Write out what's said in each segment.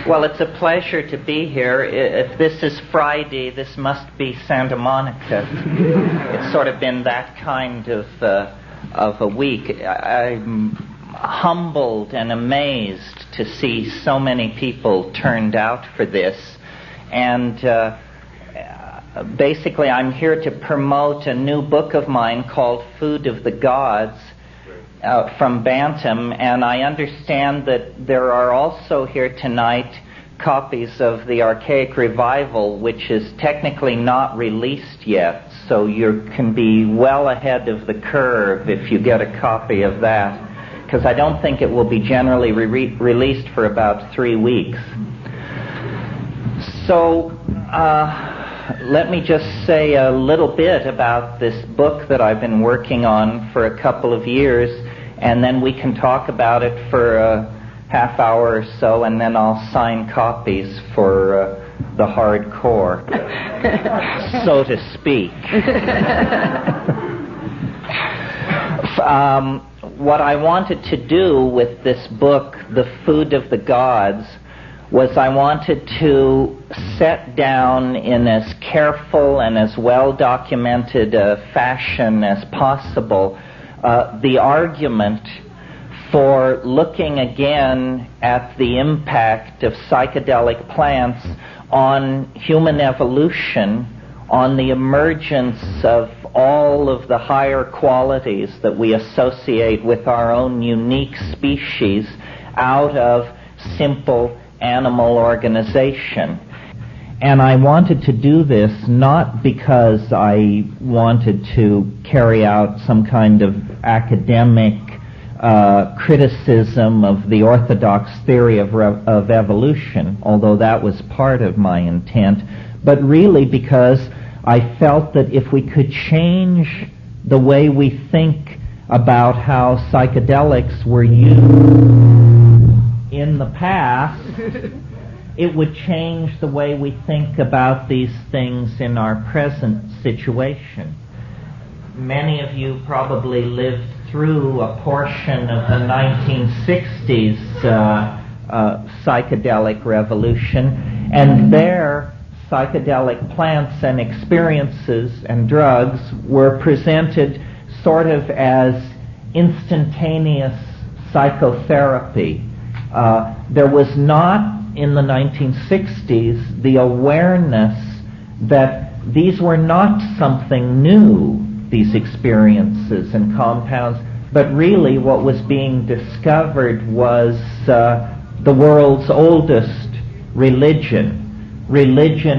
Well, it's a pleasure to be here. If this is Friday, this must be Santa Monica. It's sort of been that kind of a week. I'm humbled and amazed to see so many people turned out for this. And basically, I'm here to promote a new book of mine called Food of the Gods, from Bantam, and I understand that there are also here tonight copies of the Archaic Revival, which is technically not released yet, so you can be well ahead of the curve if you get a copy of that, because I don't think it will be generally released for about 3 weeks. So, let me just say a little bit about this book that I've been working on for a couple of years, and then we can talk about it for a half hour or so, and then I'll sign copies for the hardcore, so to speak. What I wanted to do with this book, The Food of the Gods, was I wanted to set down in as careful and as well-documented a fashion as possible the argument for looking again at the impact of psychedelic plants on human evolution, on the emergence of all of the higher qualities that we associate with our own unique species out of simple animal organization. And I wanted to do this not because I wanted to carry out some kind of academic criticism of the orthodox theory of evolution, although that was part of my intent, but really because I felt that if we could change the way we think about how psychedelics were used in the past, it would change the way we think about these things in our present situation. Many of you probably lived through a portion of the 1960s psychedelic revolution, and there psychedelic plants and experiences and drugs were presented sort of as instantaneous psychotherapy. There was not in the 1960s the awareness that these were not something new, these experiences and compounds, but really what was being discovered was the world's oldest religion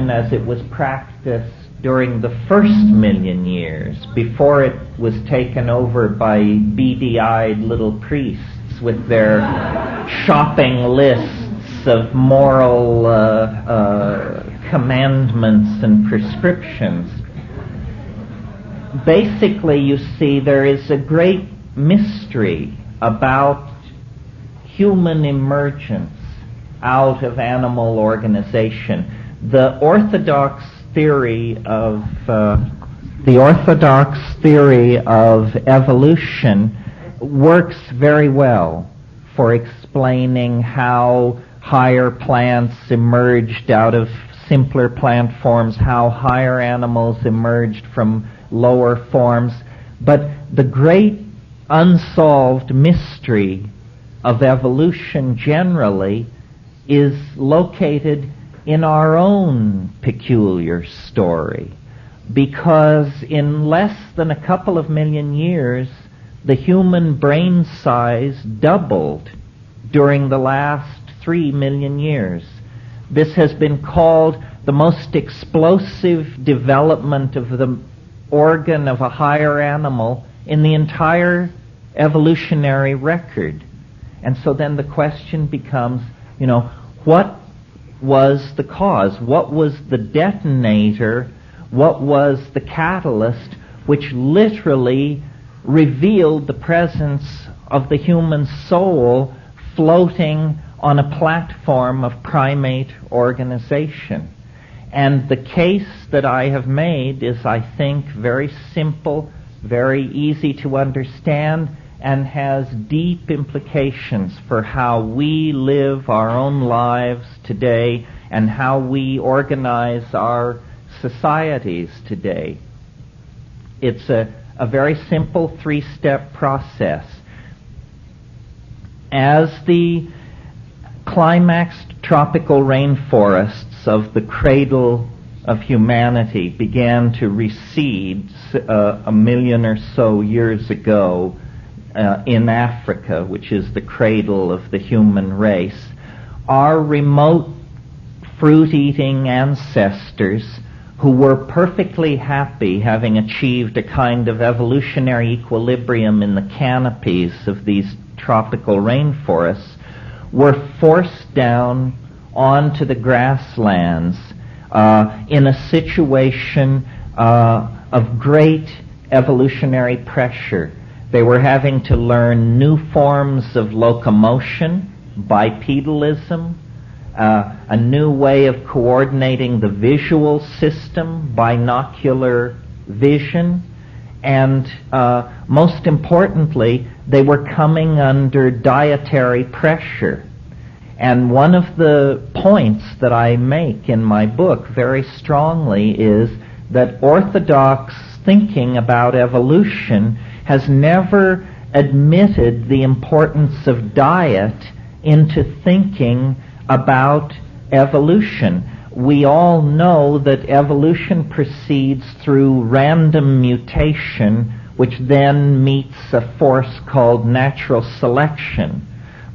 as it was practiced during the first million years, before it was taken over by beady-eyed little priests with their shopping lists of moral commandments and prescriptions. Basically, you see, there is a great mystery about human emergence out of animal organization. The orthodox theory of evolution works very well for explaining how higher plants emerged out of simpler plant forms, how higher animals emerged from lower forms. But the great unsolved mystery of evolution generally is located in our own peculiar story, because in less than a couple of million years, the human brain size doubled during the last 3 million years. This has been called the most explosive development of the organ of a higher animal in the entire evolutionary record. And so then the question becomes, what was the cause? What was the detonator? What was the catalyst which literally revealed the presence of the human soul floating on a platform of primate organization? And the case that I have made is, I think, very simple, very easy to understand, and has deep implications for how we live our own lives today and how we organize our societies today. It's a very simple three-step process. As the climaxed tropical rainforests of the cradle of humanity began to recede a million or so years ago in Africa, which is the cradle of the human race, our remote fruit-eating ancestors, who were perfectly happy having achieved a kind of evolutionary equilibrium in the canopies of these tropical rainforests, were forced down onto the grasslands in a situation of great evolutionary pressure. They were having to learn new forms of locomotion, bipedalism, a new way of coordinating the visual system, binocular vision, and most importantly, they were coming under dietary pressure. And one of the points that I make in my book very strongly is that orthodox thinking about evolution has never admitted the importance of diet into thinking about evolution. We all know that evolution proceeds through random mutation, which then meets a force called natural selection.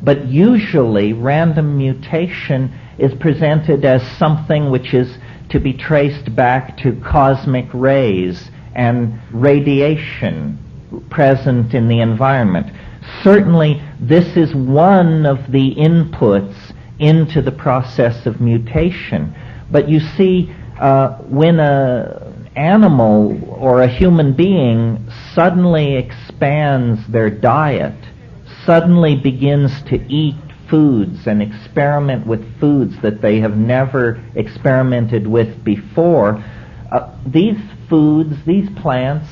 But usually random mutation is presented as something which is to be traced back to cosmic rays and radiation present in the environment. Certainly this is one of the inputs into the process of mutation. But you see, when an animal or a human being suddenly expands their diet, suddenly begins to eat foods and experiment with foods that they have never experimented with before, these foods, these plants,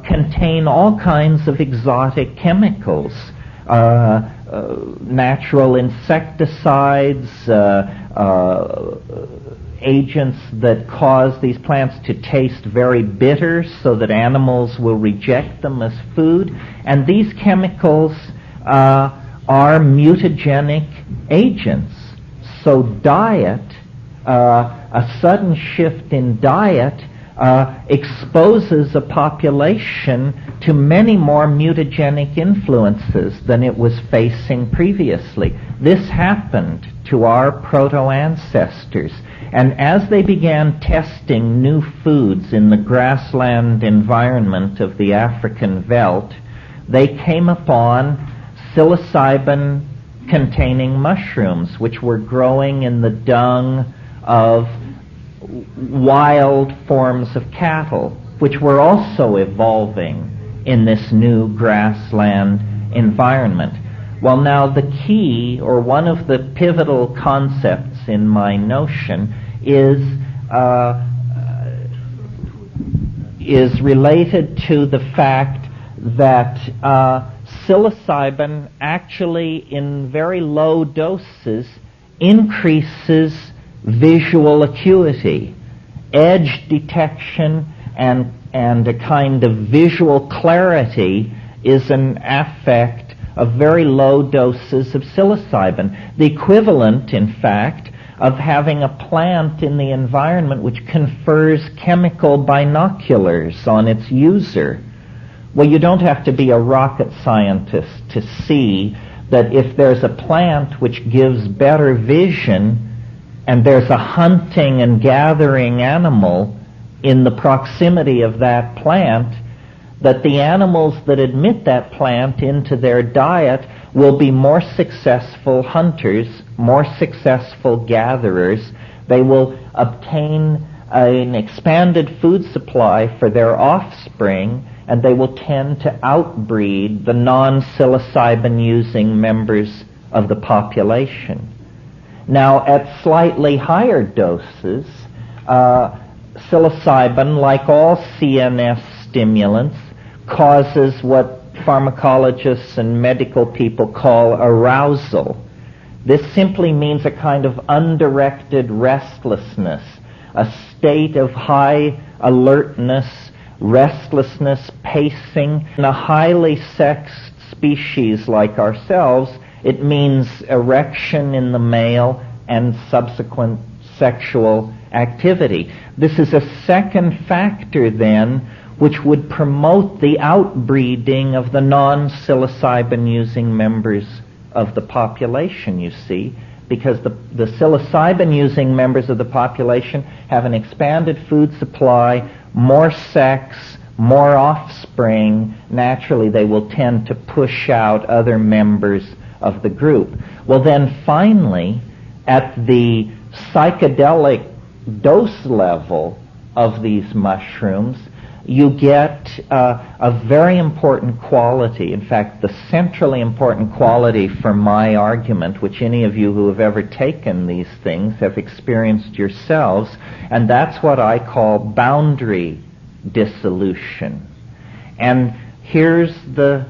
contain all kinds of exotic chemicals, natural insecticides, agents that cause these plants to taste very bitter so that animals will reject them as food. And these chemicals are mutagenic agents. So diet, a sudden shift in diet, exposes a population to many more mutagenic influences than it was facing previously. This happened to our proto-ancestors. And as they began testing new foods in the grassland environment of the African veldt, they came upon psilocybin-containing mushrooms, which were growing in the dung of wild forms of cattle, which were also evolving in this new grassland environment. Well, now the key, or one of the pivotal concepts in my notion, is related to the fact that psilocybin actually in very low doses increases visual acuity, edge detection, and a kind of visual clarity is an effect of very low doses of psilocybin. The equivalent, in fact, of having a plant in the environment which confers chemical binoculars on its user. Well, you don't have to be a rocket scientist to see that if there's a plant which gives better vision and there's a hunting and gathering animal in the proximity of that plant, that the animals that admit that plant into their diet will be more successful hunters, more successful gatherers. They will obtain an expanded food supply for their offspring, and they will tend to outbreed the non-psilocybin-using members of the population. Now, at slightly higher doses, psilocybin, like all CNS stimulants, causes what pharmacologists and medical people call arousal. This simply means a kind of undirected restlessness, a state of high alertness, restlessness, pacing. In a highly sexed species like ourselves, it means erection in the male and subsequent sexual activity. This is a second factor, then, which would promote the outbreeding of the non-psilocybin-using members of the population, you see, because the psilocybin-using members of the population have an expanded food supply, more sex, more offspring. Naturally, they will tend to push out other members of the group. Well, then, finally, at the psychedelic dose level of these mushrooms, you get a very important quality, in fact, the centrally important quality for my argument, which any of you who have ever taken these things have experienced yourselves, and that's what I call boundary dissolution. And here's the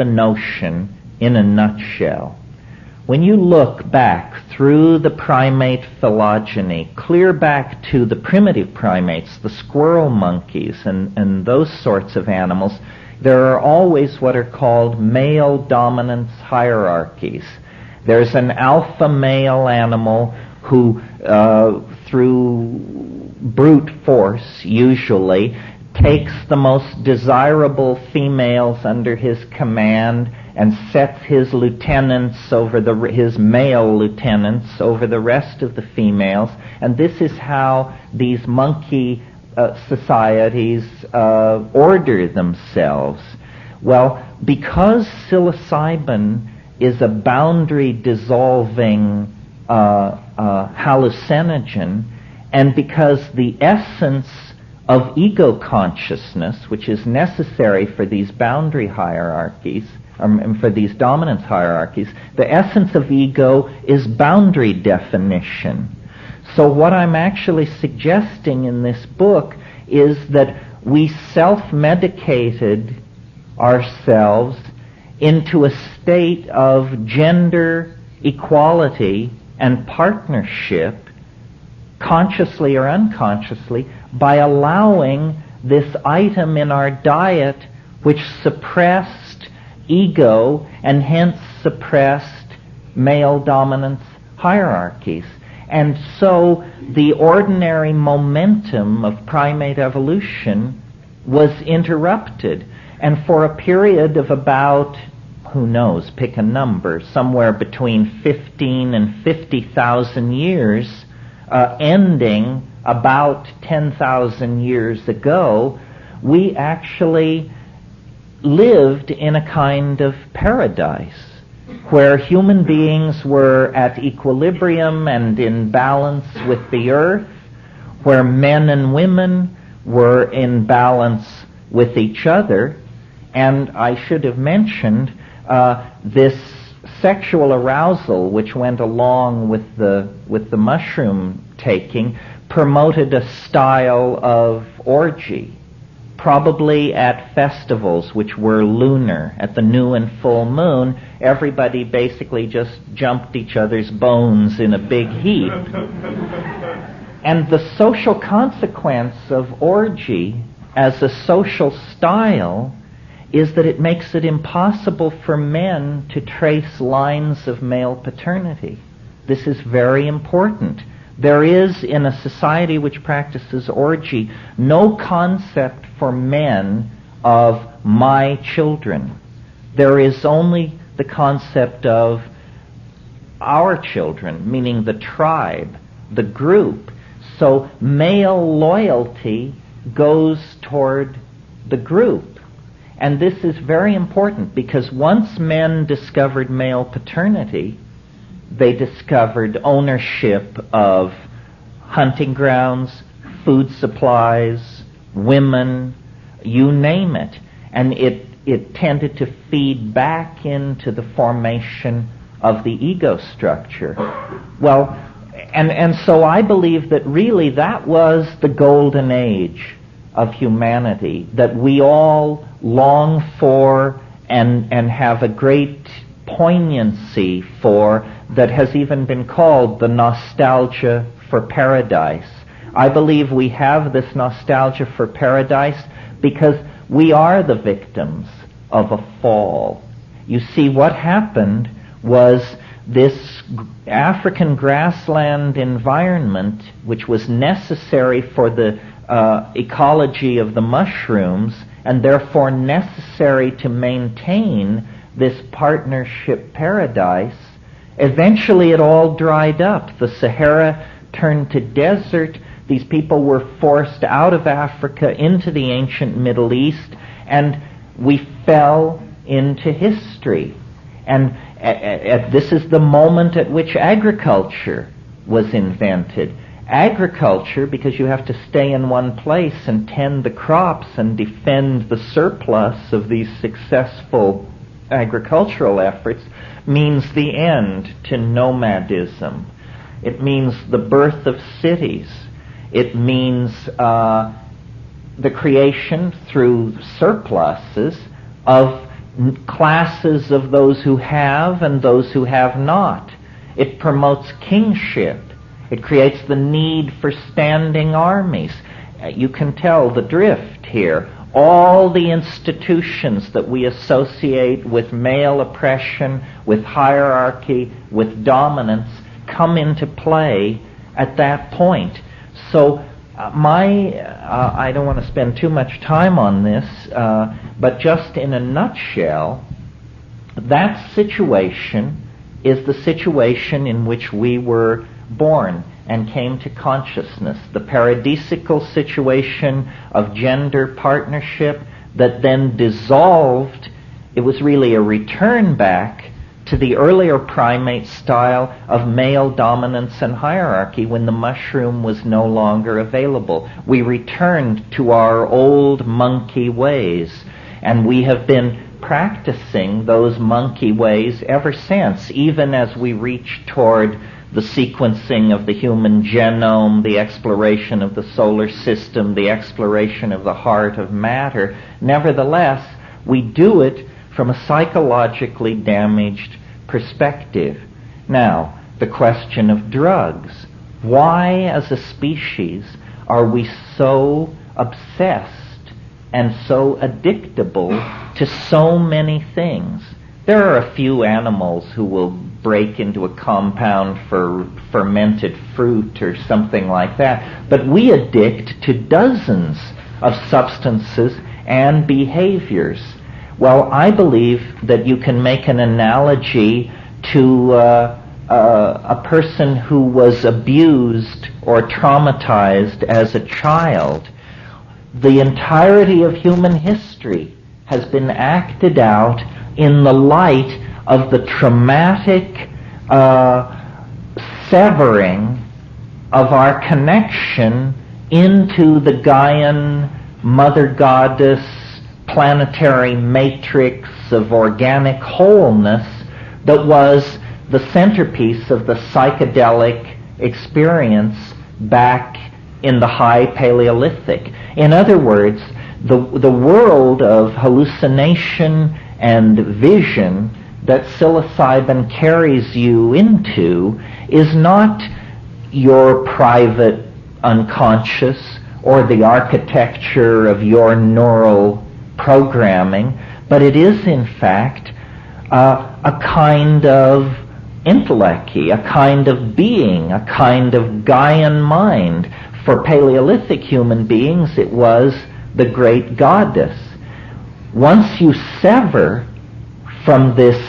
notion in a nutshell. When you look back through the primate phylogeny, clear back to the primitive primates, the squirrel monkeys and those sorts of animals, there are always what are called male dominance hierarchies. There's an alpha male animal who, through brute force usually, takes the most desirable females under his command and sets his lieutenants over his male lieutenants over the rest of the females. And this is how these monkey societies order themselves. Well, because psilocybin is a boundary dissolving hallucinogen, and because the essence of ego consciousness, which is necessary for these boundary hierarchies, for these dominance hierarchies, the essence of ego is boundary definition. So what I'm actually suggesting in this book is that we self-medicated ourselves into a state of gender equality and partnership, consciously or unconsciously, by allowing this item in our diet which suppressed ego and hence suppressed male dominance hierarchies. And so the ordinary momentum of primate evolution was interrupted. And for a period of about, who knows, pick a number, somewhere between 15 and 50,000 years, ending about 10,000 years ago, we actually lived in a kind of paradise where human beings were at equilibrium and in balance with the earth, where men and women were in balance with each other. And I should have mentioned this sexual arousal, which went along with the mushroom taking, promoted a style of orgy, probably at festivals which were lunar. At the new and full moon, everybody basically just jumped each other's bones in a big heap. And the social consequence of orgy as a social style is that it makes it impossible for men to trace lines of male paternity. This is very important. There is, in a society which practices orgy, no concept for men of my children. There is only the concept of our children, meaning the tribe, the group. So male loyalty goes toward the group. And this is very important because once men discovered male paternity, they discovered ownership of hunting grounds, food supplies, women, you name it. And it tended to feed back into the formation of the ego structure. Well, and so I believe that really that was the golden age of humanity, that we all long for and have a great poignancy for, that has even been called the nostalgia for paradise. I believe we have this nostalgia for paradise because we are the victims of a fall. You see, what happened was this African grassland environment, which was necessary for the ecology of the mushrooms, and therefore necessary to maintain this partnership paradise, eventually it all dried up. The Sahara turned to desert. These people were forced out of Africa into the ancient Middle East, and we fell into history. And this is the moment at which agriculture was invented. Agriculture, because you have to stay in one place and tend the crops and defend the surplus of these successful agricultural efforts, means the end to nomadism. It means the birth of cities. It means the creation through surpluses of classes of those who have and those who have not. It promotes kingship. It creates the need for standing armies. You can tell the drift here. All the institutions that we associate with male oppression, with hierarchy, with dominance, come into play at that point. So I don't want to spend too much time on this, but just in a nutshell, that situation is the situation in which we were born and came to consciousness. The paradisical situation of gender partnership that then dissolved. It was really a return back to the earlier primate style of male dominance and hierarchy when the mushroom was no longer available. We returned to our old monkey ways, and we have been practicing those monkey ways ever since, even as we reach toward the sequencing of the human genome, the exploration of the solar system, the exploration of the heart of matter. Nevertheless, we do it from a psychologically damaged perspective. Now, the question of drugs. Why, as a species, are we so obsessed and so addictable to so many things? There are a few animals who will break into a compound for fermented fruit or something like that, but we addict to dozens of substances and behaviors. Well, I believe that you can make an analogy to a person who was abused or traumatized as a child. The entirety of human history has been acted out in the light of the traumatic severing of our connection into the Gaian mother goddess planetary matrix of organic wholeness that was the centerpiece of the psychedelic experience back in the high Paleolithic. In other words, the world of hallucination and vision that psilocybin carries you into is not your private unconscious or the architecture of your neural programming, but it is in fact a kind of intellechy, a kind of being, a kind of Gaian mind. For Paleolithic human beings, it was the great goddess. Once you sever from this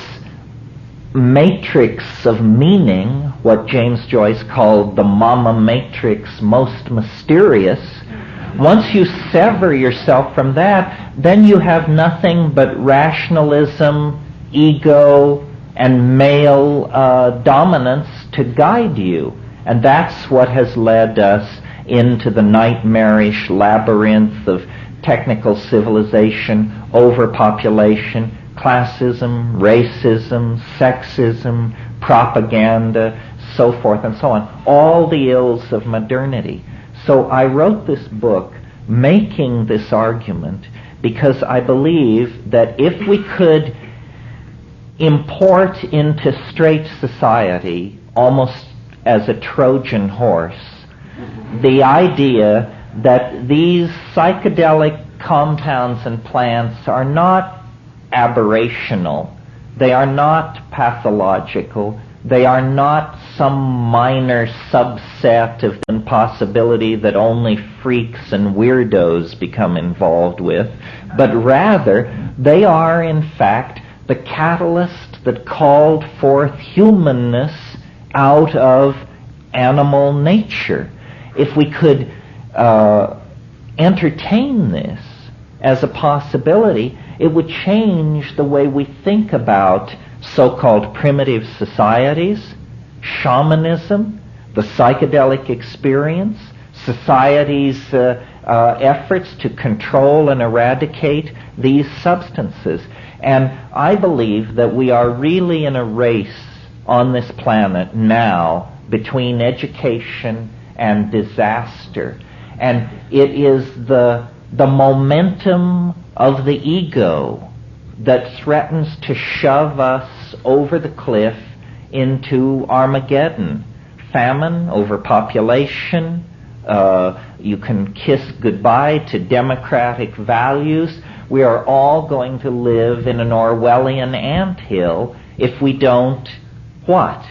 matrix of meaning, what James Joyce called the mama matrix most mysterious, once you sever yourself from that, then you have nothing but rationalism, ego, and male dominance to guide you. And that's what has led us into the nightmarish labyrinth of technical civilization, overpopulation, classism, racism, sexism, propaganda, so forth and so on. All the ills of modernity. So I wrote this book making this argument because I believe that if we could import into straight society, almost as a Trojan horse, the idea that these psychedelic compounds and plants are not aberrational, they are not pathological, they are not some minor subset of the possibility that only freaks and weirdos become involved with, but rather they are in fact the catalyst that called forth humanness out of animal nature. If we could entertain this as a possibility, it would change the way we think about so-called primitive societies, shamanism, the psychedelic experience, society's efforts to control and eradicate these substances. And I believe that we are really in a race on this planet now between education and disaster. And it is the momentum of the ego that threatens to shove us over the cliff into Armageddon. Famine, overpopulation, you can kiss goodbye to democratic values. We are all going to live in an Orwellian anthill if we don't, what?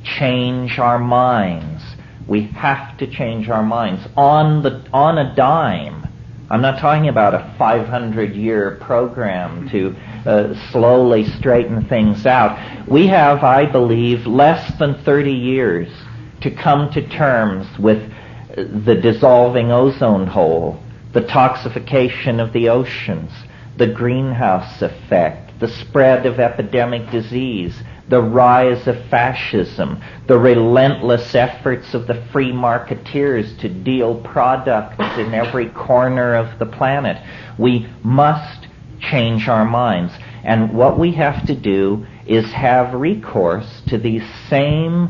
Change our minds. We have to change our minds on a dime. I'm not talking about a 500-year program to slowly straighten things out. We have, I believe, less than 30 years to come to terms with the dissolving ozone hole, the toxification of the oceans, the greenhouse effect, the spread of epidemic disease, the rise of fascism, the relentless efforts of the free marketeers to deal products in every corner of the planet. We must change our minds. And what we have to do is have recourse to these same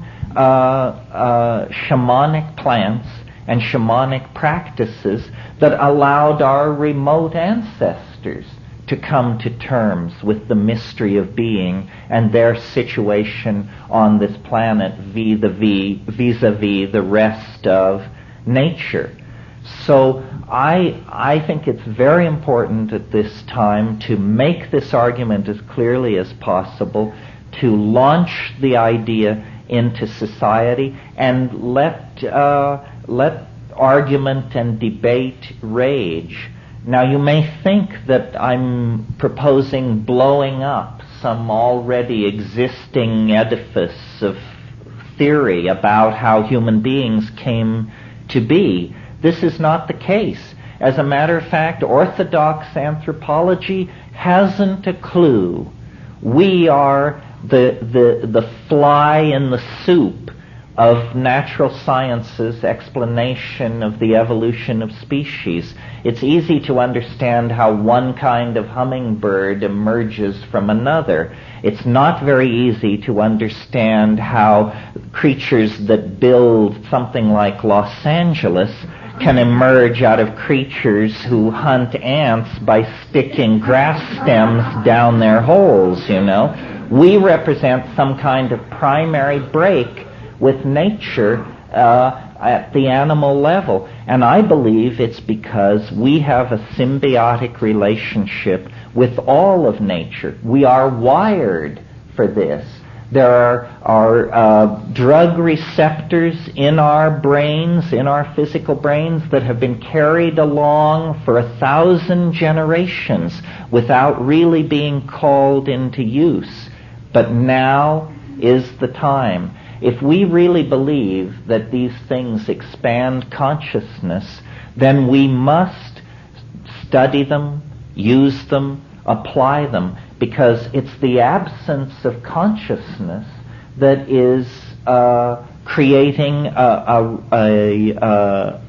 shamanic plants and shamanic practices that allowed our remote ancestors to come to terms with the mystery of being and their situation on this planet vis-a-vis the rest of nature. So I think it's very important at this time to make this argument as clearly as possible, to launch the idea into society and let argument and debate rage. Now, you may think that I'm proposing blowing up some already existing edifice of theory about how human beings came to be. This is not the case. As a matter of fact, orthodox anthropology hasn't a clue. We are the fly in the soup of natural science's explanation of the evolution of species. It's easy to understand how one kind of hummingbird emerges from another. It's not very easy to understand how creatures that build something like Los Angeles can emerge out of creatures who hunt ants by sticking grass stems down their holes, you know. We represent some kind of primary break with nature at the animal level. And I believe it's because we have a symbiotic relationship with all of nature. We are wired for this. There are drug receptors in our brains, in our physical brains, that have been carried along for 1,000 generations without really being called into use. But now is the time. If we really believe that these things expand consciousness, then we must study them, use them, apply them, because it's the absence of consciousness that is creating a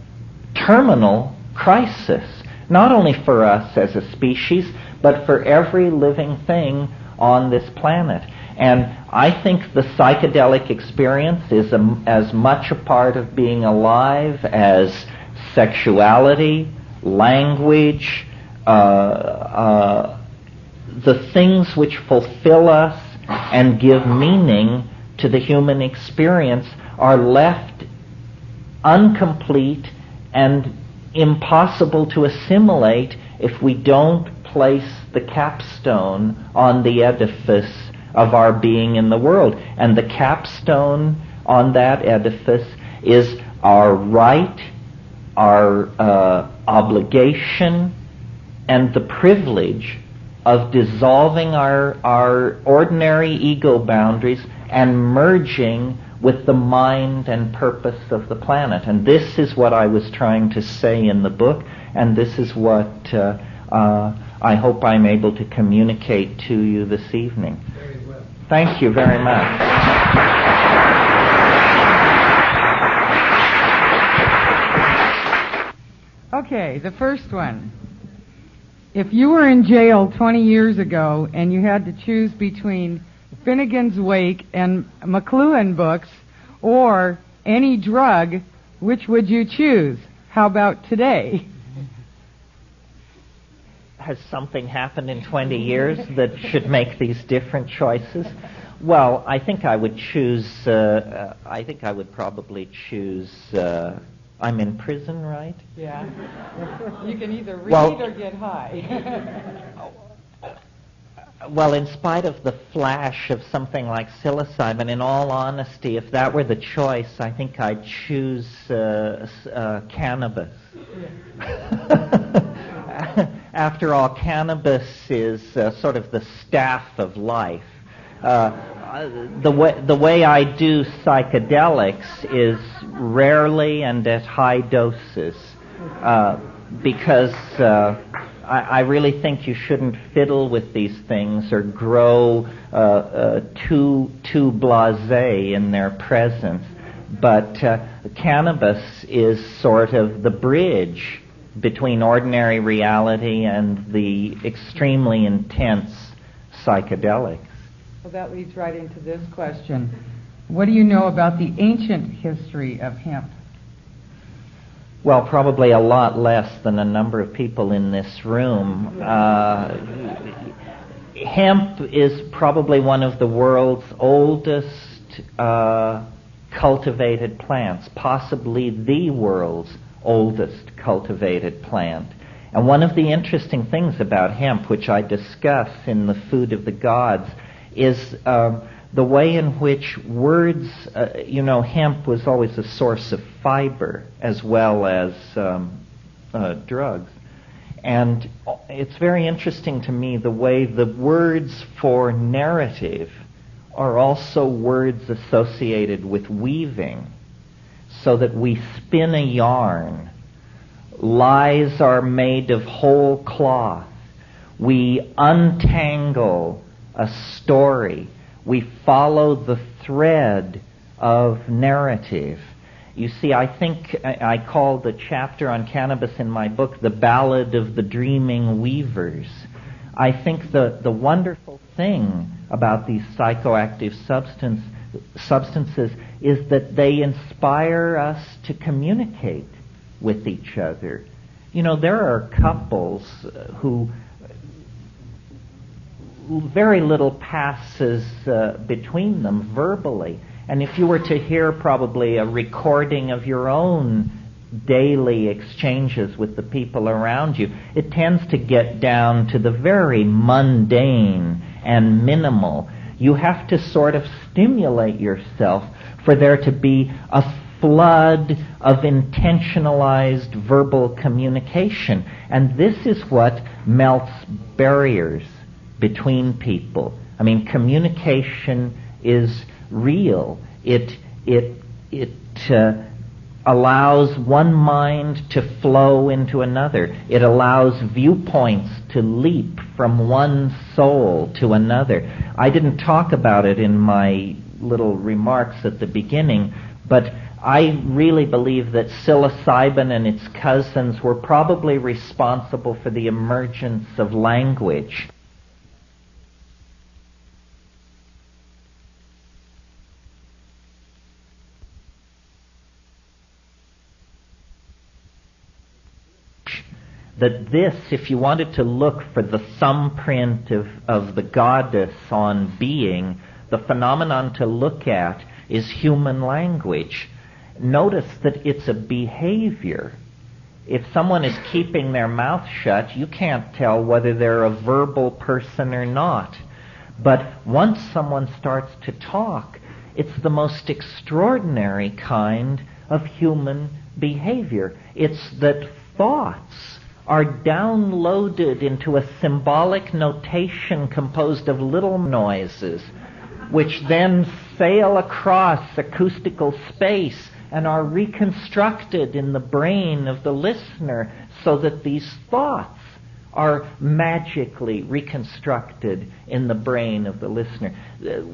terminal crisis, not only for us as a species, but for every living thing on this planet. And I think the psychedelic experience is as much a part of being alive as sexuality, language, the things which fulfill us and give meaning to the human experience are left incomplete and impossible to assimilate if we don't place the capstone on the edifice of our being in the world. And the capstone on that edifice is our right, our obligation, and the privilege of dissolving our ordinary ego boundaries and merging with the mind and purpose of the planet. And this is what I was trying to say in the book, and this is what I hope I'm able to communicate to you this evening. Very well. Thank you very much. Okay, the first one. If you were in jail 20 years ago and you had to choose between Finnegan's Wake and McLuhan books or any drug, which would you choose? How about today? Has something happened in 20 years that should make these different choices? Well, I think I would choose, I think I would probably choose, I'm in prison, right? Yeah. You can either read or get high. Well, in spite of the flash of something like psilocybin, in all honesty, if that were the choice, I think I'd choose cannabis. After all, cannabis is sort of the staff of life. The way I do psychedelics is rarely and at high doses, because I really think you shouldn't fiddle with these things or grow too blasé in their presence. But cannabis is sort of the bridge between ordinary reality and the extremely intense psychedelics. Well, that leads right into this question. What do you know about the ancient history of hemp? Well, probably a lot less than a number of people in this room. Hemp is probably one of the world's oldest cultivated plants, possibly the world's oldest cultivated plant. And one of the interesting things about hemp, which I discuss in The Food of the Gods, is the way in which words, hemp was always a source of fiber as well as drugs. And it's very interesting to me the way the words for narrative are also words associated with weaving, so that we spin a yarn. Lies are made of whole cloth. We untangle a story. We follow the thread of narrative. You see, I think I called the chapter on cannabis in my book The Ballad of the Dreaming Weavers. I think the wonderful thing about these psychoactive substances is that they inspire us to communicate with each other. You know, there are couples who very little passes between them verbally. And if you were to hear probably a recording of your own daily exchanges with the people around you, it tends to get down to the very mundane and minimal. You have to sort of stimulate yourself for there to be a flood of intentionalized verbal communication. And this is what melts barriers between people. I mean, communication is real. It allows one mind to flow into another. It allows viewpoints to leap from one soul to another. I didn't talk about it in my little remarks at the beginning, but I really believe that psilocybin and its cousins were probably responsible for the emergence of language. that this, if you wanted to look for the thumbprint of the goddess on being, the phenomenon to look at is human language. Notice that it's a behavior. If someone is keeping their mouth shut, you can't tell whether they're a verbal person or not. But once someone starts to talk, it's the most extraordinary kind of human behavior. It's that thoughts are downloaded into a symbolic notation composed of little noises, which then sail across acoustical space and are reconstructed in the brain of the listener so that these thoughts are magically reconstructed in the brain of the listener.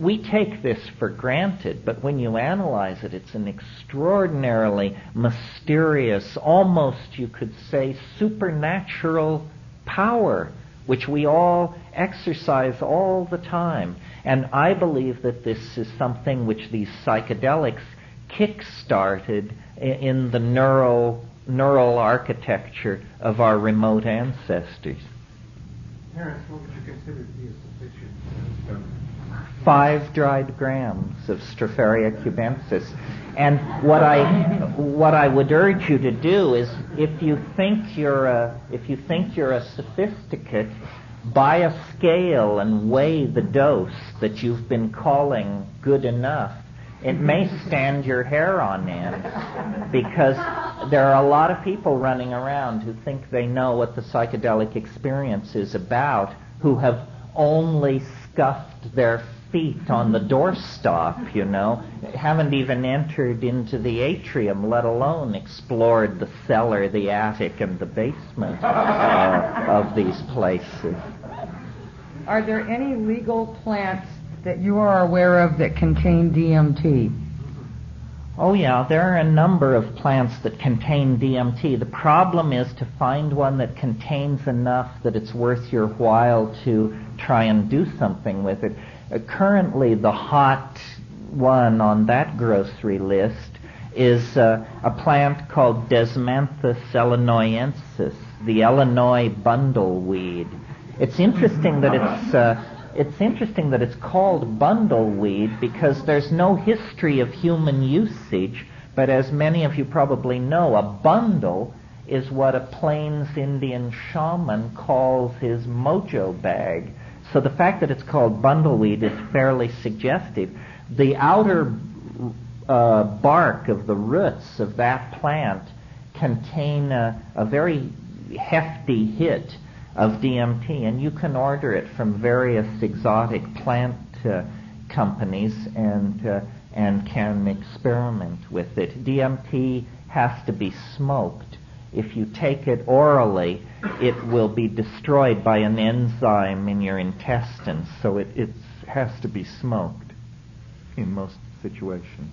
We take this for granted, but when you analyze it, it's an extraordinarily mysterious, almost you could say supernatural power, which we all exercise all the time. And I believe that this is something which these psychedelics kick-started in the neural architecture of our remote ancestors. Harris, what would you consider to be a sufficient 5 dried grams of Stropharia cubensis. And what I would urge you to do is, if you think you're a sophisticate, buy a scale and weigh the dose that you've been calling good enough. It may stand your hair on end, because there are a lot of people running around who think they know what the psychedelic experience is about, who have only scuffed their feet on the doorstop, haven't even entered into the atrium, let alone explored the cellar, the attic, and the basement of these places. Are there any legal plants that you are aware of that contain DMT? Oh yeah, there are a number of plants that contain DMT. The problem is to find one that contains enough that it's worth your while to try and do something with it. Currently, the hot one on that grocery list is a plant called Desmanthus illinoisensis, the Illinois bundleweed. It's interesting that it's called bundleweed because there's no history of human usage, but as many of you probably know, a bundle is what a Plains Indian shaman calls his mojo bag. So the fact that it's called bundleweed is fairly suggestive. The outer bark of the roots of that plant contain a very hefty hit of DMT, and you can order it from various exotic plant companies and can experiment with it. DMT has to be smoked. If you take it orally, it will be destroyed by an enzyme in your intestines, so it has to be smoked in most situations.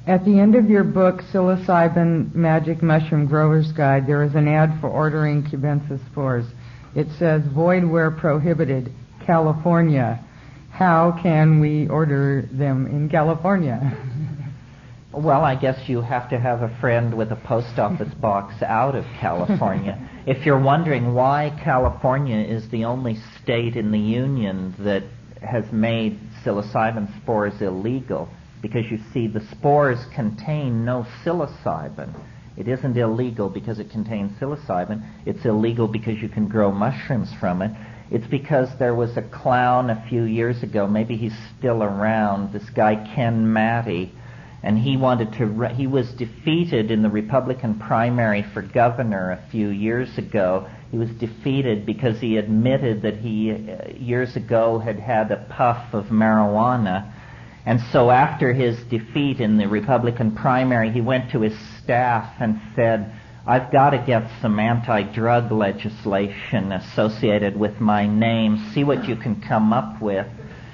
At the end of your book, Psilocybin Magic Mushroom Grower's Guide, there is an ad for ordering cubensis spores. It says, void where prohibited, California. How can we order them in California? Well, I guess you have to have a friend with a post office box out of California. If you're wondering why California is the only state in the union that has made psilocybin spores illegal, because you see the spores contain no psilocybin. It isn't illegal because it contains psilocybin. It's illegal because you can grow mushrooms from it. It's because there was a clown a few years ago, maybe he's still around, this guy Ken Matty, and he was defeated in the Republican primary for governor a few years ago. He was defeated because he admitted that he, years ago, had had a puff of marijuana. And so after his defeat in the Republican primary, he went to his staff and said, I've got to get some anti-drug legislation associated with my name. See what you can come up with.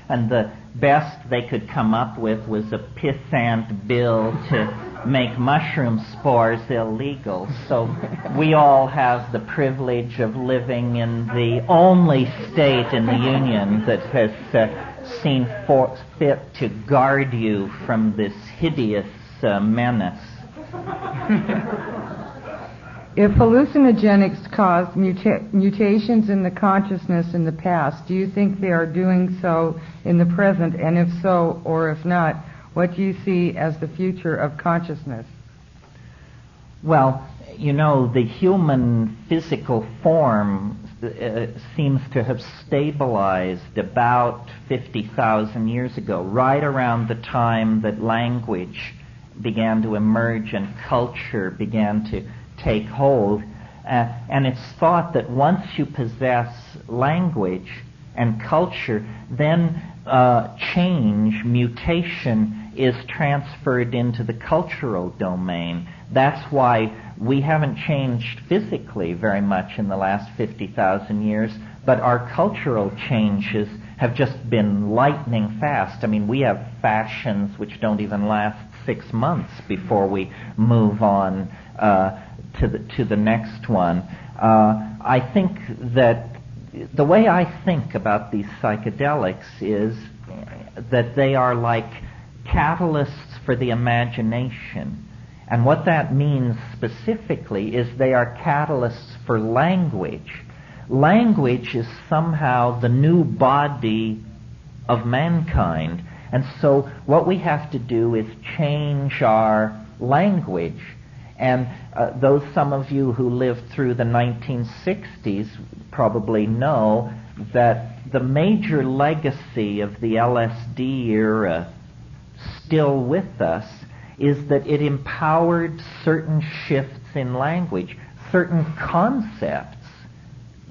And the best they could come up with was a pissant bill to make mushroom spores illegal. So we all have the privilege of living in the only state in the Union that has seen fit to guard you from this hideous menace. If hallucinogenics caused mutations in the consciousness in the past, do you think they are doing so in the present? And if so, or if not, what do you see as the future of consciousness? Well, you know, the human physical form seems to have stabilized about 50,000 years ago, right around the time that language began to emerge and culture began to take hold. And it's thought that once you possess language and culture, then change, mutation, is transferred into the cultural domain. That's why we haven't changed physically very much in the last 50,000 years, but our cultural changes have just been lightning fast. I mean, we have fashions which don't even last 6 months before we move on to the next one. I think that the way I think about these psychedelics is that they are like catalysts for the imagination. And what that means specifically is they are catalysts for language. Language is somehow the new body of mankind. And so what we have to do is change our language. And some of you who lived through the 1960s probably know that the major legacy of the LSD era, still with us, is that it empowered certain shifts in language, certain concepts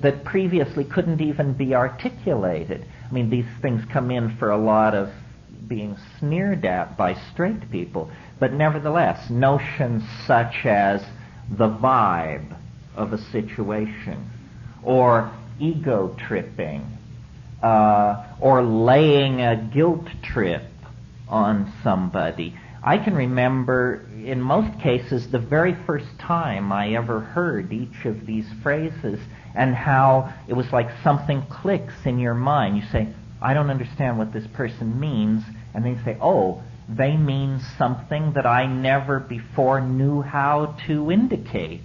that previously couldn't even be articulated. I mean, these things come in for a lot of being sneered at by straight people, but nevertheless, notions such as the vibe of a situation, or ego tripping, or laying a guilt trip on somebody. I can remember, in most cases, the very first time I ever heard each of these phrases, and how it was like something clicks in your mind. You say, I don't understand what this person means, and then you say, oh, they mean something that I never before knew how to indicate.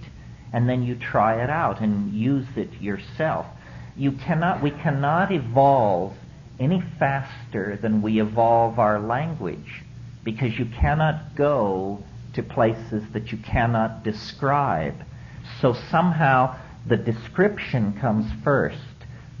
And then you try it out and use it yourself. We cannot evolve any faster than we evolve our language, because you cannot go to places that you cannot describe. So somehow the description comes first.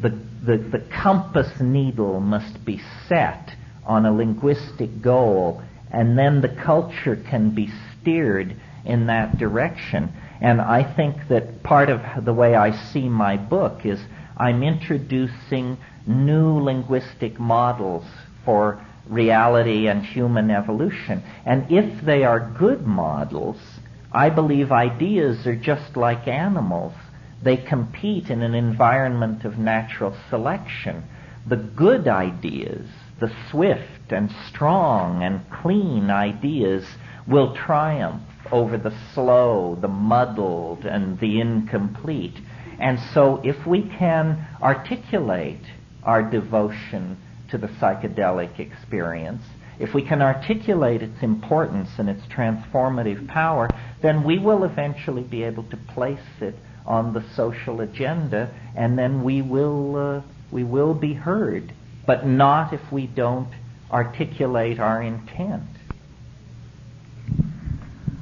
The compass needle must be set on a linguistic goal, and then the culture can be steered in that direction. And I think that part of the way I see my book is I'm introducing new linguistic models for reality and human evolution. And if they are good models, I believe ideas are just like animals. They compete in an environment of natural selection. The good ideas, the swift and strong and clean ideas, will triumph over the slow, the muddled, and the incomplete. And so if we can articulate our devotion to the psychedelic experience, if we can articulate its importance and its transformative power, then we will eventually be able to place it on the social agenda, and then we will be heard, but not if we don't articulate our intent.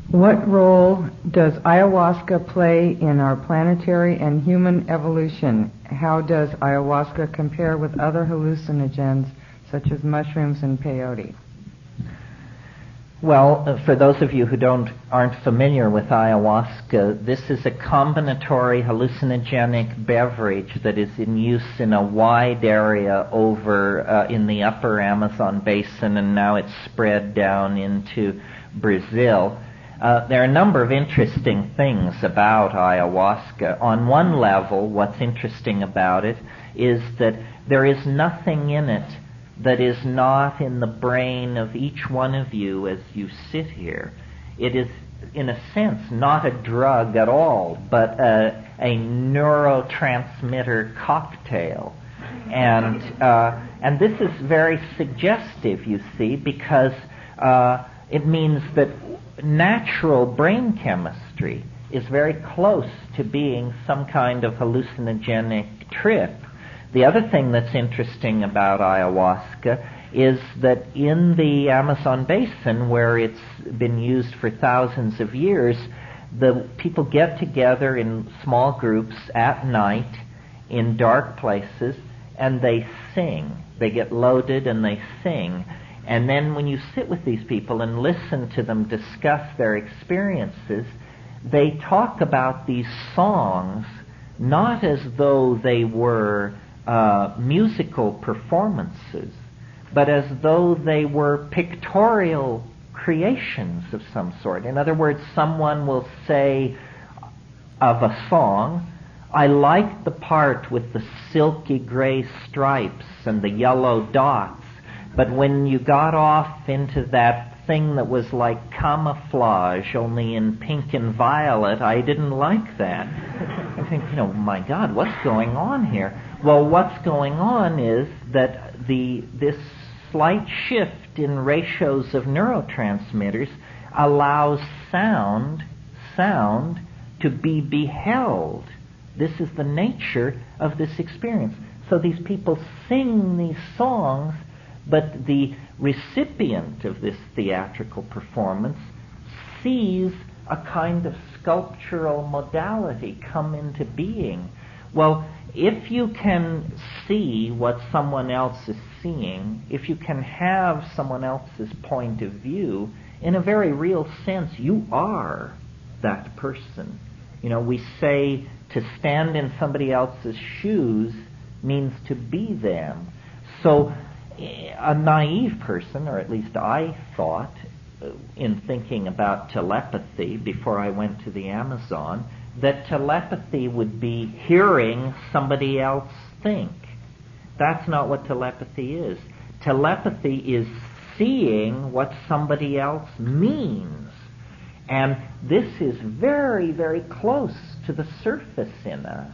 What role does ayahuasca play in our planetary and human evolution? How does ayahuasca compare with other hallucinogens such as mushrooms and peyote? Well, for those of you who aren't familiar with ayahuasca, this is a combinatory hallucinogenic beverage that is in use in a wide area over in the upper Amazon basin, and now it's spread down into Brazil. There are a number of interesting things about ayahuasca. On one level, what's interesting about it is that there is nothing in it that is not in the brain of each one of you as you sit here. It is, in a sense, not a drug at all, but a neurotransmitter cocktail. And this is very suggestive, you see, because it means that natural brain chemistry is very close to being some kind of hallucinogenic trip. The other thing that's interesting about ayahuasca is that in the Amazon basin, where it's been used for thousands of years, the people get together in small groups at night in dark places and they sing. They get loaded and they sing. And then when you sit with these people and listen to them discuss their experiences, they talk about these songs not as though they were musical performances, but as though they were pictorial creations of some sort. In other words, someone will say of a song, I like the part with the silky gray stripes and the yellow dots, but when you got off into that thing that was like camouflage, only in pink and violet, I didn't like that. I think, my God, what's going on here? Well, what's going on is that this slight shift in ratios of neurotransmitters allows sound to be beheld. This is the nature of this experience. So these people sing these songs, but the recipient of this theatrical performance sees a kind of sculptural modality come into being. Well, if you can see what someone else is seeing, if you can have someone else's point of view, in a very real sense, you are that person. We say to stand in somebody else's shoes means to be them. So a naive person, or at least I thought, in thinking about telepathy before I went to the Amazon, that telepathy would be hearing somebody else think. That's not what telepathy is. Telepathy is seeing what somebody else means. And this is very, very close to the surface in us.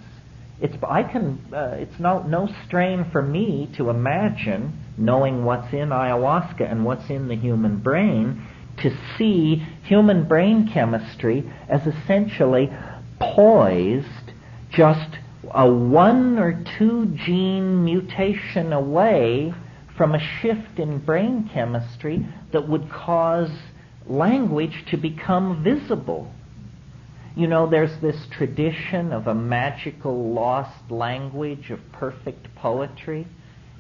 It's no strain for me to imagine, knowing what's in ayahuasca and what's in the human brain, to see human brain chemistry as essentially poised just a 1 or 2 gene mutation away from a shift in brain chemistry that would cause language to become visible. There's this tradition of a magical lost language of perfect poetry.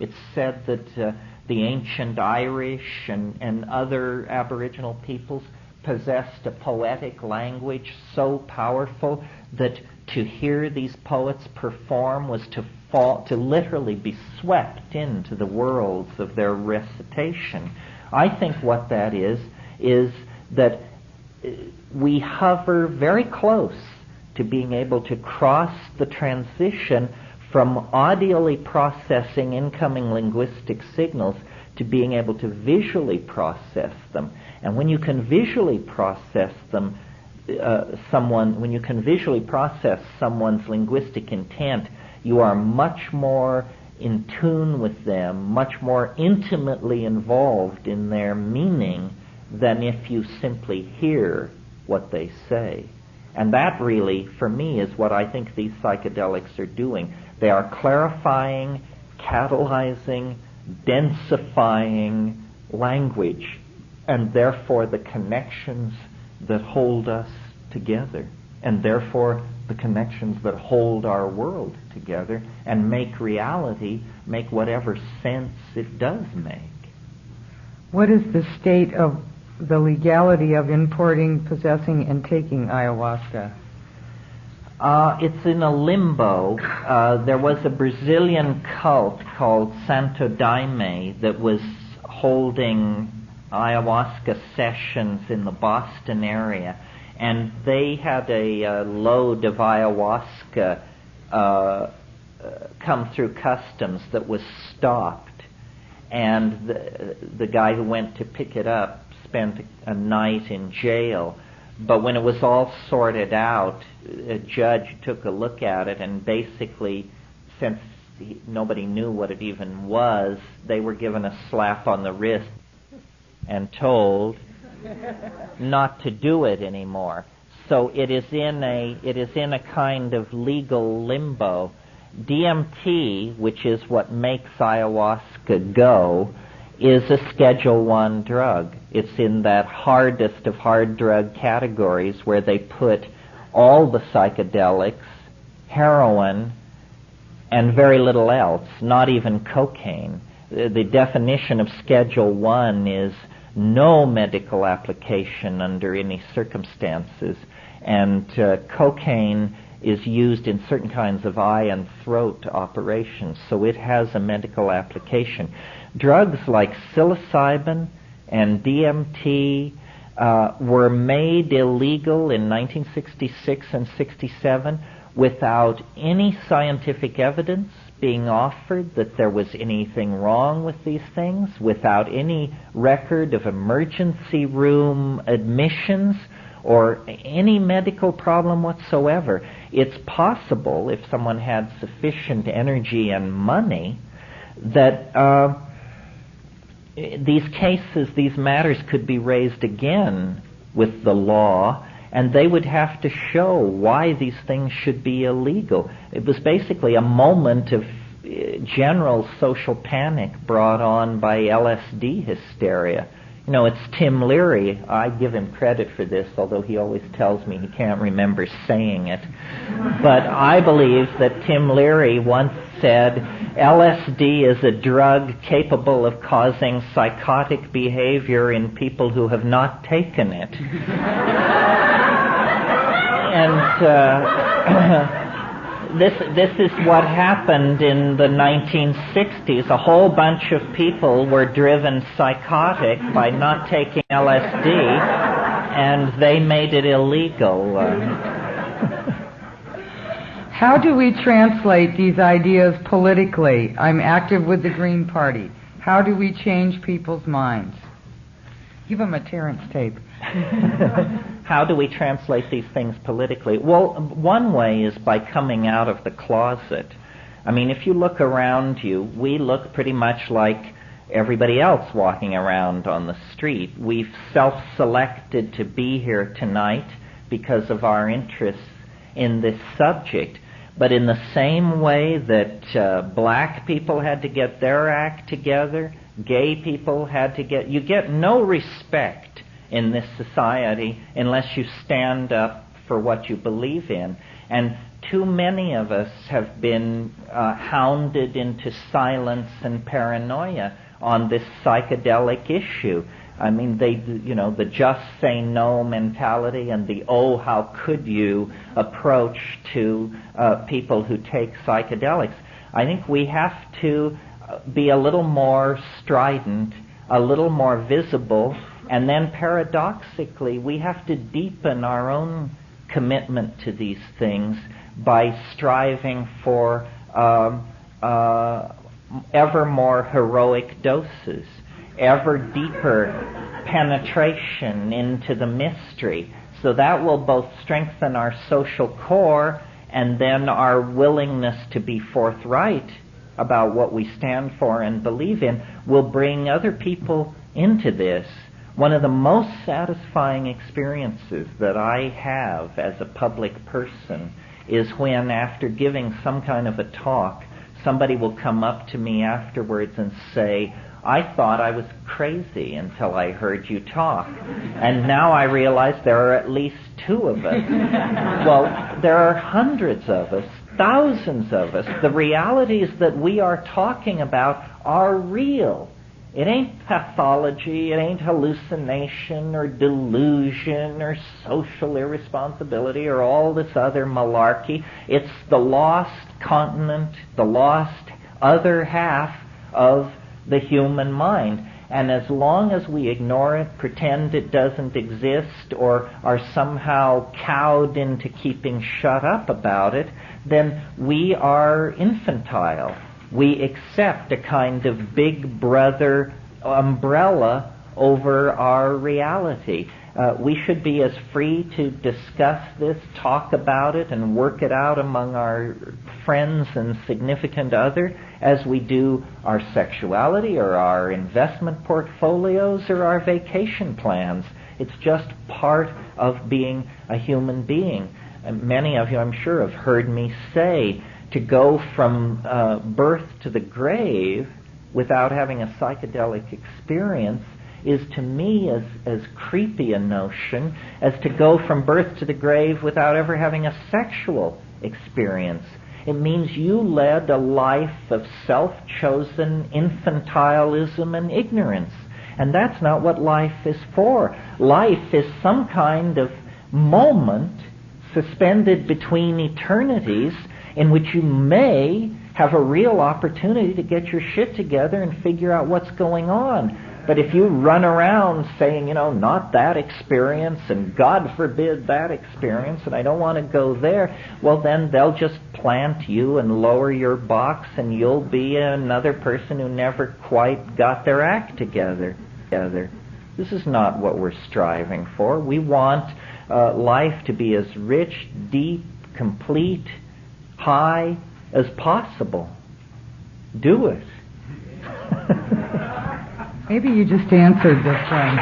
It's said that the ancient Irish and other Aboriginal peoples possessed a poetic language so powerful that to hear these poets perform was to literally be swept into the worlds of their recitation. I think what that is that we hover very close to being able to cross the transition from audially processing incoming linguistic signals to being able to visually process them. And when you can visually process them, when you can visually process someone's linguistic intent, you are much more in tune with them, much more intimately involved in their meaning than if you simply hear what they say. And that really, for me, is what I think these psychedelics are doing. They are clarifying, catalyzing, densifying language, and therefore the connections that hold us together, and therefore the connections that hold our world together and make reality make whatever sense it does make. What is the state of the legality of importing, possessing, and taking ayahuasca? It's in a limbo. There was a Brazilian cult called Santo Daime that was holding ayahuasca sessions in the Boston area, and they had a load of ayahuasca come through customs that was stopped, and the guy who went to pick it up spent a night in jail. But when it was all sorted out, a judge took a look at it, and basically, since nobody knew what it even was, they were given a slap on the wrist and told not to do it anymore. So it is in a kind of legal limbo. DMT, which is what makes ayahuasca go, is a Schedule 1 drug. It's in that hardest of hard drug categories where they put all the psychedelics, heroin, and very little else, not even cocaine. The definition of Schedule 1 is no medical application under any circumstances, and cocaine is used in certain kinds of eye and throat operations, so it has a medical application. Drugs like psilocybin and DMT were made illegal in 1966 and 67 without any scientific evidence being offered that there was anything wrong with these things, without any record of emergency room admissions or any medical problem whatsoever. It's possible, if someone had sufficient energy and money, that these cases, these matters could be raised again with the law, and they would have to show why these things should be illegal. It was basically a moment of general social panic brought on by LSD hysteria. You know, it's Tim Leary. I give him credit for this, although he always tells me he can't remember saying it. But I believe that Tim Leary once said, LSD is a drug capable of causing psychotic behavior in people who have not taken it. And this is what happened in the 1960s. A whole bunch of people were driven psychotic by not taking LSD, and they made it illegal. How do we translate these ideas politically? I'm active with the Green Party. How do we change people's minds? Give them a Terrence tape. How do we translate these things politically? Well, one way is by coming out of the closet. I mean, if you look around you, we look pretty much like everybody else walking around on the street. We've self-selected to be here tonight because of our interests in this subject. But in the same way that black people had to get their act together, gay people had to get... You get no respect in this society unless you stand up for what you believe in. And too many of us have been hounded into silence and paranoia on this psychedelic issue. I mean, the just say no mentality and the oh, how could you approach to people who take psychedelics. I think we have to be a little more strident, a little more visible, and then paradoxically, we have to deepen our own commitment to these things by striving for ever more heroic doses, ever deeper penetration into the mystery. So that will both strengthen our social core and then our willingness to be forthright about what we stand for and believe in will bring other people into this. One of the most satisfying experiences that I have as a public person is when, after giving some kind of a talk, somebody will come up to me afterwards and say, I thought I was crazy until I heard you talk. And now I realize there are at least two of us. Well, there are hundreds of us, thousands of us. The realities that we are talking about are real. It ain't pathology, it ain't hallucination or delusion or social irresponsibility or all this other malarkey. It's the lost continent, the lost other half of the human mind. And as long as we ignore it, pretend it doesn't exist, or are somehow cowed into keeping shut up about it, then we are infantile. We accept a kind of big brother umbrella over our reality. We should be as free to discuss this, talk about it, and work it out among our friends and significant other as we do our sexuality or our investment portfolios or our vacation plans. It's just part of being a human being. And many of you, I'm sure, have heard me say, to go from birth to the grave without having a psychedelic experience is, to me, as creepy a notion as to go from birth to the grave without ever having a sexual experience. It means you led a life of self-chosen infantilism and ignorance. And that's not what life is for. Life is some kind of moment suspended between eternities in which you may have a real opportunity to get your shit together and figure out what's going on. But if you run around saying, not that experience, and God forbid that experience, and I don't want to go there, well, then they'll just plant you and lower your box, and you'll be another person who never quite got their act together. This is not what we're striving for. We want life to be as rich, deep, complete, high as possible. Do it. Maybe you just answered this one.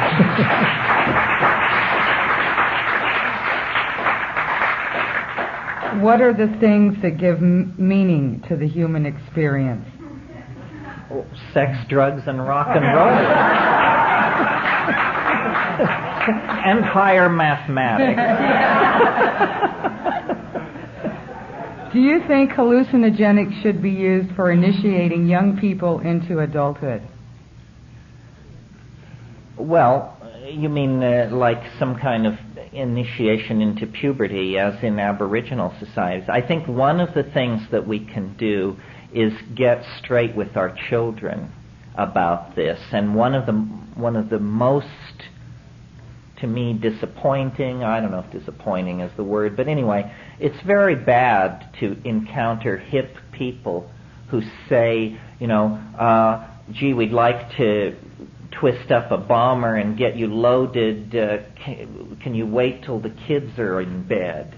What are the things that give meaning to the human experience? Sex, drugs, and rock and roll. And higher mathematics. Do you think hallucinogenics should be used for initiating young people into adulthood? Well, you mean like some kind of initiation into puberty, as in Aboriginal societies? I think one of the things that we can do is get straight with our children about this. And one of the most, to me, disappointing, I don't know if disappointing is the word, but anyway, it's very bad to encounter hip people who say, gee, we'd like to twist up a bomber and get you loaded. Can you wait till the kids are in bed?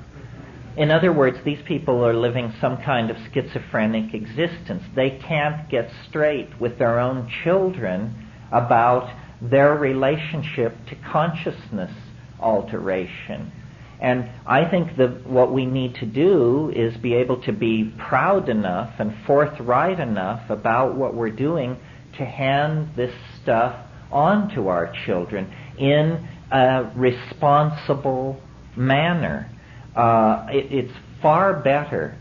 In other words, these people are living some kind of schizophrenic existence. They can't get straight with their own children about their relationship to consciousness alteration. And I think that what we need to do is be able to be proud enough and forthright enough about what we're doing to hand this stuff on to our children in a responsible manner. It's far better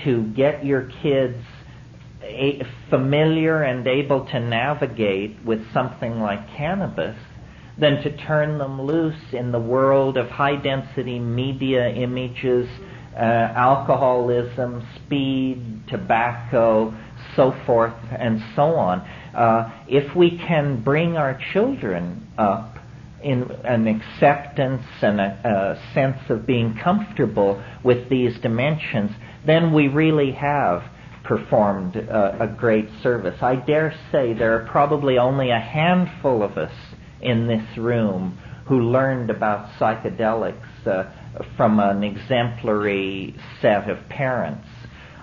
to get your kids familiar and able to navigate with something like cannabis than to turn them loose in the world of high-density media images, alcoholism, speed, tobacco, so forth and so on. If we can bring our children up in an acceptance and a sense of being comfortable with these dimensions, then we really have performed a great service. I dare say there are probably only a handful of us in this room who learned about psychedelics from an exemplary set of parents.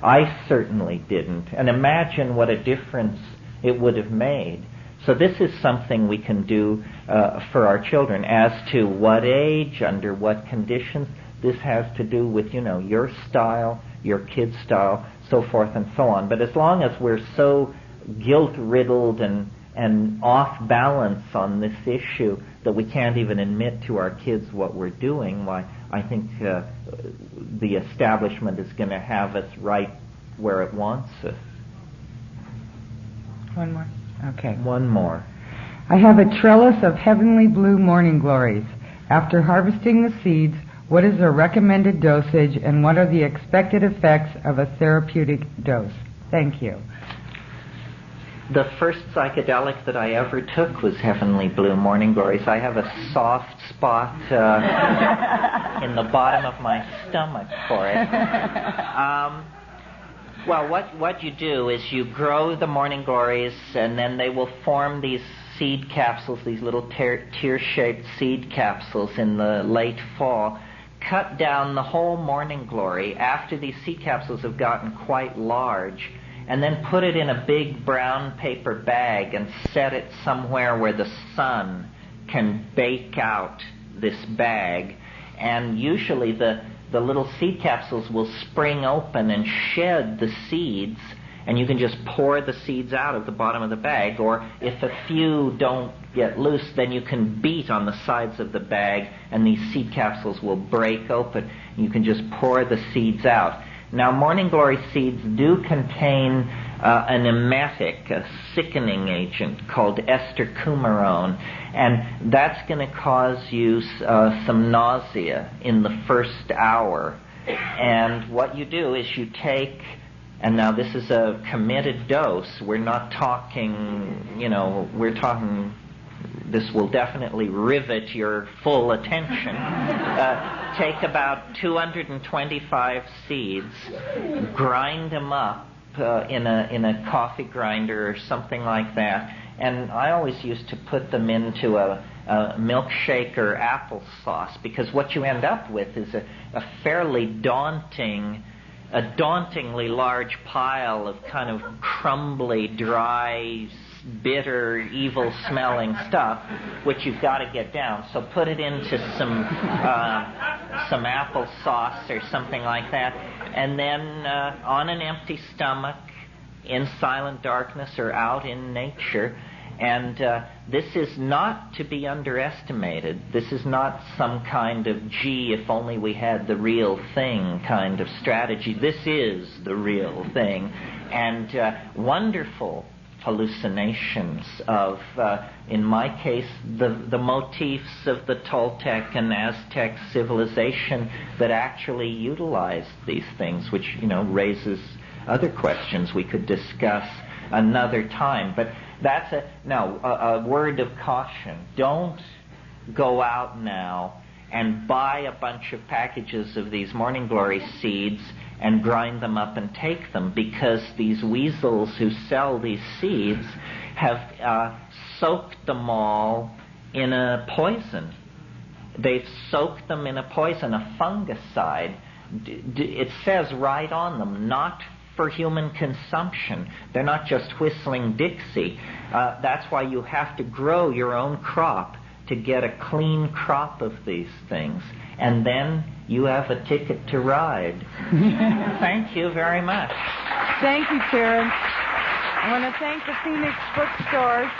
I certainly didn't. And imagine what a difference it would have made. So this is something we can do for our children. As to what age, under what conditions, this has to do with, your style, your kid's style, so forth and so on. But as long as we're so guilt-riddled and off balance on this issue that we can't even admit to our kids what we're doing, why, I think the establishment is going to have us right where it wants us. One more? Okay. One more. I have a trellis of heavenly blue morning glories. After harvesting the seeds, what is the recommended dosage and what are the expected effects of a therapeutic dose? Thank you. The first psychedelic that I ever took was heavenly blue morning glories. I have a soft spot in the bottom of my stomach for it. Well, what you do is you grow the morning glories, and then they will form these seed capsules, these little tear-shaped seed capsules in the late fall. Cut down the whole morning glory after these seed capsules have gotten quite large, and then put it in a big brown paper bag and set it somewhere where the sun can bake out this bag, and usually the little seed capsules will spring open and shed the seeds, and you can just pour the seeds out of the bottom of the bag, or if a few don't get loose, then you can beat on the sides of the bag, and these seed capsules will break open. You can just pour the seeds out. Now, morning glory seeds do contain an emetic, a sickening agent called ester coumarone, and that's going to cause you some nausea in the first hour. And what you do is you take, and now this is a committed dose, we're not talking, we're talking, this will definitely rivet your full attention. Take about 225 seeds, grind them up in a coffee grinder or something like that, and I always used to put them into a milkshake or applesauce, because what you end up with is a fairly dauntingly large pile of kind of crumbly, dry, bitter, evil-smelling stuff, which you've got to get down. So put it into some applesauce or something like that, and then on an empty stomach, in silent darkness or out in nature. And this is not to be underestimated. This is not some kind of, gee, if only we had the real thing kind of strategy. This is the real thing. And wonderful hallucinations of, in my case, the motifs of the Toltec and Aztec civilization that actually utilized these things, which, raises other questions we could discuss another time. But that's a word of caution. Don't go out now and buy a bunch of packages of these morning glory seeds and grind them up and take them, because these weasels who sell these seeds have soaked them all in a poison. They've soaked them in a poison, a fungicide. It says right on them, not for human consumption. They're not just whistling Dixie. That's why you have to grow your own crop to get a clean crop of these things. And then you have a ticket to ride. Thank you very much. Thank you, Karen. I want to thank the Phoenix Bookstore